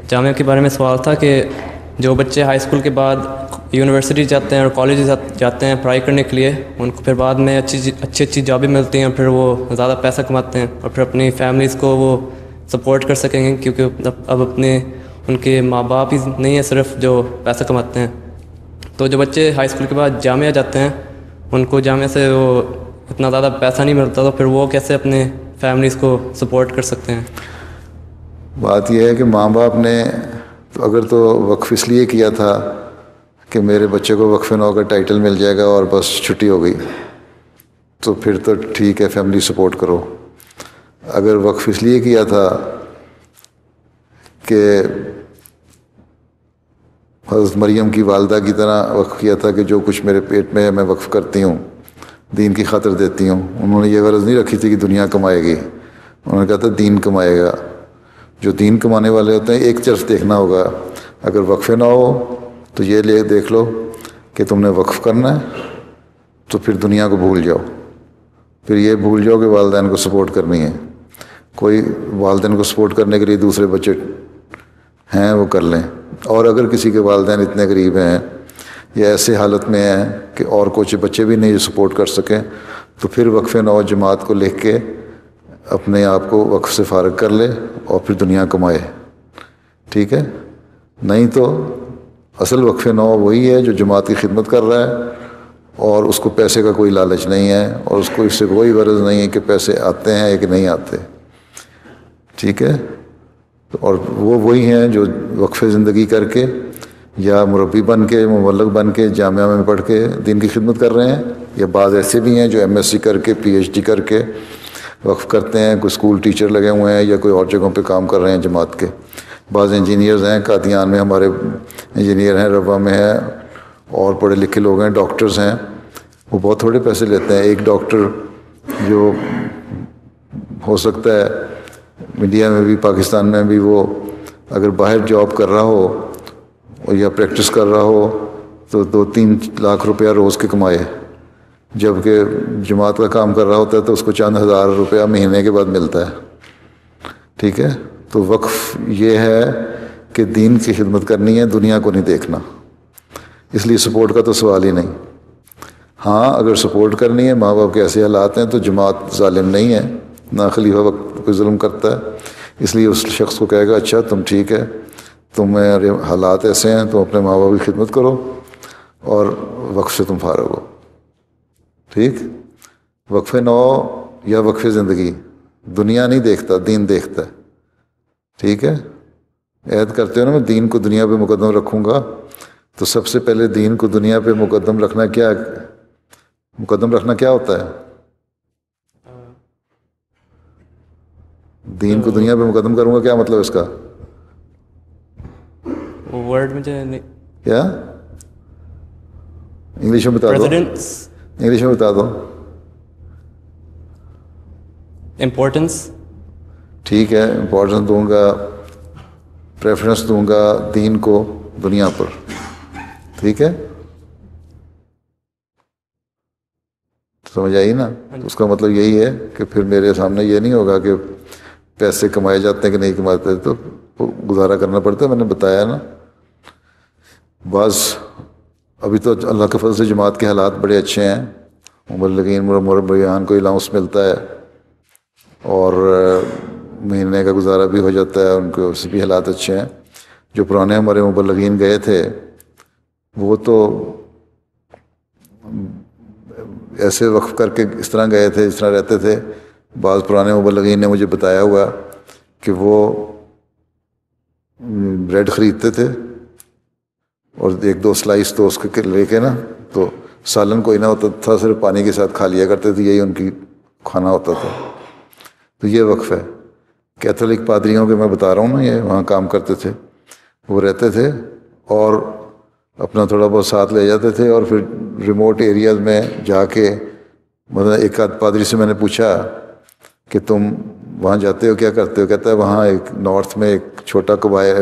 جامعہ کے بارے میں سوال تھا کہ جو بچے ہائی اسکول کے بعد یونیورسٹی جاتے ہیں اور کالج جاتے ہیں پڑھائی کرنے کے لیے، ان کو پھر بعد میں اچھی جابیں ملتی ہیں، پھر وہ زیادہ پیسہ کماتے ہیں اور پھر اپنی فیملیز کو وہ سپورٹ کر سکیں گے، کیونکہ اب ان کے ماں باپ ہی نہیں ہیں صرف جو پیسہ کماتے ہیں۔ تو جو بچے ہائی اسکول کے بعد جامعہ جاتے ہیں، ان کو جامعہ سے وہ اتنا زیادہ پیسہ نہیں ملتا، تو پھر وہ کیسے اپنے فیملیز کو سپورٹ کر سکتے ہیں؟ بات یہ ہے کہ ماں باپ نے اگر تو وقف اس لیے کیا تھا کہ میرے بچے کو وقف نو کا ٹائٹل مل جائے گا اور بس چھٹی ہو گئی، تو پھر تو ٹھیک ہے، فیملی سپورٹ کرو۔ اگر وقف اس لیے کیا تھا کہ حضرت مریم کی والدہ کی طرح وقف کیا تھا کہ جو کچھ میرے پیٹ میں ہے میں وقف کرتی ہوں، دین کی خاطر دیتی ہوں، انہوں نے یہ غرض نہیں رکھی تھی کہ دنیا کمائے گی، انہوں نے کہا تھا دین کمائے گا۔ جو دین کمانے والے ہوتے ہیں ایک طرف دیکھنا ہوگا، اگر وقف نہ ہو تو یہ دیکھ لو کہ تم نے وقف کرنا ہے تو پھر دنیا کو بھول جاؤ، پھر یہ بھول جاؤ کہ والدین کو سپورٹ کرنی ہے۔ کوئی والدین کو سپورٹ کرنے کے لیے دوسرے بچے ہیں وہ کر لیں، اور اگر کسی کے والدین اتنے غریب ہیں یا ایسے حالت میں ہیں کہ اور کچھ بچے بھی نہیں سپورٹ کر سکیں، تو پھر وقف نو جماعت کو لکھ کے اپنے آپ کو وقف سے فارغ کر لے اور پھر دنیا کمائے، ٹھیک ہے؟ نہیں تو اصل وقف نو وہی ہے جو جماعت کی خدمت کر رہا ہے اور اس کو پیسے کا کوئی لالچ نہیں ہے اور اس کو اس سے کوئی غرض نہیں ہے کہ پیسے آتے ہیں کہ نہیں آتے، ٹھیک ہے؟ اور وہ وہی ہیں جو وقف زندگی کر کے یا مربی بن کے مبلغ بن کے جامعہ میں پڑھ کے دین کی خدمت کر رہے ہیں، یا بعض ایسے بھی ہیں جو ایم ایس سی کر کے پی ایچ ڈی کر کے وقف کرتے ہیں، کوئی اسکول ٹیچر لگے ہوئے ہیں یا کوئی اور جگہوں پہ کام کر رہے ہیں جماعت کے۔ بعض انجینئرز ہیں، قادیان میں ہمارے انجینئر ہیں، روا میں ہیں، اور پڑھے لکھے لوگ ہیں، ڈاکٹرز ہیں، وہ بہت تھوڑے پیسے لیتے ہیں۔ ایک ڈاکٹر جو ہو سکتا ہے انڈیا میں بھی پاکستان میں بھی وہ اگر باہر جاب کر رہا ہو یا پریکٹس کر رہا ہو تو 2-3 لاکھ روپیہ روز کے کمائے، جبکہ جماعت کا کام کر رہا ہوتا ہے تو اس کو چند ہزار روپیہ مہینے کے بعد ملتا ہے، ٹھیک ہے؟ تو وقف یہ ہے کہ دین کی خدمت کرنی ہے، دنیا کو نہیں دیکھنا، اس لیے سپورٹ کا تو سوال ہی نہیں۔ ہاں اگر سپورٹ کرنی ہے، ماں باپ کے ایسے حالات ہیں تو جماعت ظالم نہیں ہے، نہ خلیفہ وقت کوئی ظلم کرتا ہے، اس لیے اس شخص کو کہے گا اچھا تم ٹھیک ہے، تمہارے حالات ایسے ہیں، تم اپنے ماں باپ کی خدمت کرو اور وقف سے تم فارغ ہو، ٹھیک؟ وقف نو یا وقف زندگی دنیا نہیں دیکھتا، دین دیکھتا ہے، ٹھیک ہے؟ عہد کرتے ہو نا میں دین کو دنیا پہ مقدم رکھوں گا، تو سب سے پہلے دین کو دنیا پہ مقدم رکھنا کیا ہوتا ہے؟ دین کو دنیا پہ مقدم کروں گا کیا مطلب اس کا؟ ورڈ مجھے کیا انگلش میں بتا دو، انگلش میں بتا دو۔ امپورٹنس، ٹھیک ہے، امپورٹنس دوں گا، پریفرنس دوں گا دین کو دنیا پر، ٹھیک ہے؟ سمجھ آئی نا؟ اس کا مطلب یہی ہے کہ پھر میرے سامنے یہ نہیں ہوگا کہ پیسے کمائے جاتے ہیں کہ نہیں کماتے، تو گزارا کرنا پڑتا ہے۔ میں نے بتایا نا، بعض ابھی تو اللہ کے فضل سے جماعت کے حالات بڑے اچھے ہیں، مبلغین مربیان کو الاؤنس ملتا ہے اور مہینے کا گزارا بھی ہو جاتا ہے، ان کے اس بھی حالات اچھے ہیں۔ جو پرانے ہمارے مبلغین گئے تھے وہ تو ایسے وقف کر کے اس طرح گئے تھے، اس طرح رہتے تھے۔ بعض پرانے مبلغین نے مجھے بتایا ہوا کہ وہ بریڈ خریدتے تھے اور 1-2 سلائس تو اس کے لے کے نا، تو سالن کوئی نہ ہوتا تھا، صرف پانی کے ساتھ کھا لیا کرتے تھے، یہی ان کی کھانا ہوتا تھا۔ تو یہ وقف ہے۔ کیتھولک پادریوں کے میں بتا رہا ہوں نا، یہ وہاں کام کرتے تھے، وہ رہتے تھے اور اپنا تھوڑا بہت ساتھ لے جاتے تھے، اور پھر ریموٹ ایریاز میں جا کے، مطلب ایک آدھ پادری سے میں نے پوچھا کہ تم وہاں جاتے ہو کیا کرتے ہو؟ کہتا ہے وہاں ایک نارتھ میں ایک چھوٹا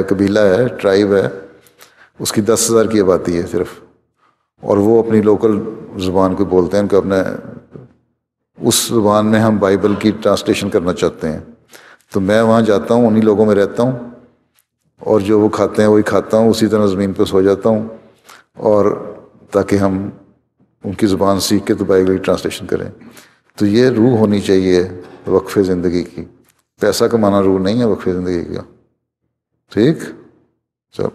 قبیلہ ہے، ٹرائب ہے، اس کی 10,000 کی آبادی ہے صرف، اور وہ اپنی لوکل زبان کو بولتے ہیں، ان کو اپنا اس زبان میں ہم بائبل کی ٹرانسلیشن کرنا چاہتے ہیں۔ تو میں وہاں جاتا ہوں، انہی لوگوں میں رہتا ہوں، اور جو وہ کھاتے ہیں وہی کھاتا ہوں، اسی طرح زمین پہ سو جاتا ہوں، اور تاکہ ہم ان کی زبان سیکھ کے تو بائبل کی ٹرانسلیشن کریں۔ تو یہ روح ہونی چاہیے وقف زندگی کی، پیسہ کمانا روح نہیں ہے وقف زندگی کا۔ ٹھیک، چلو۔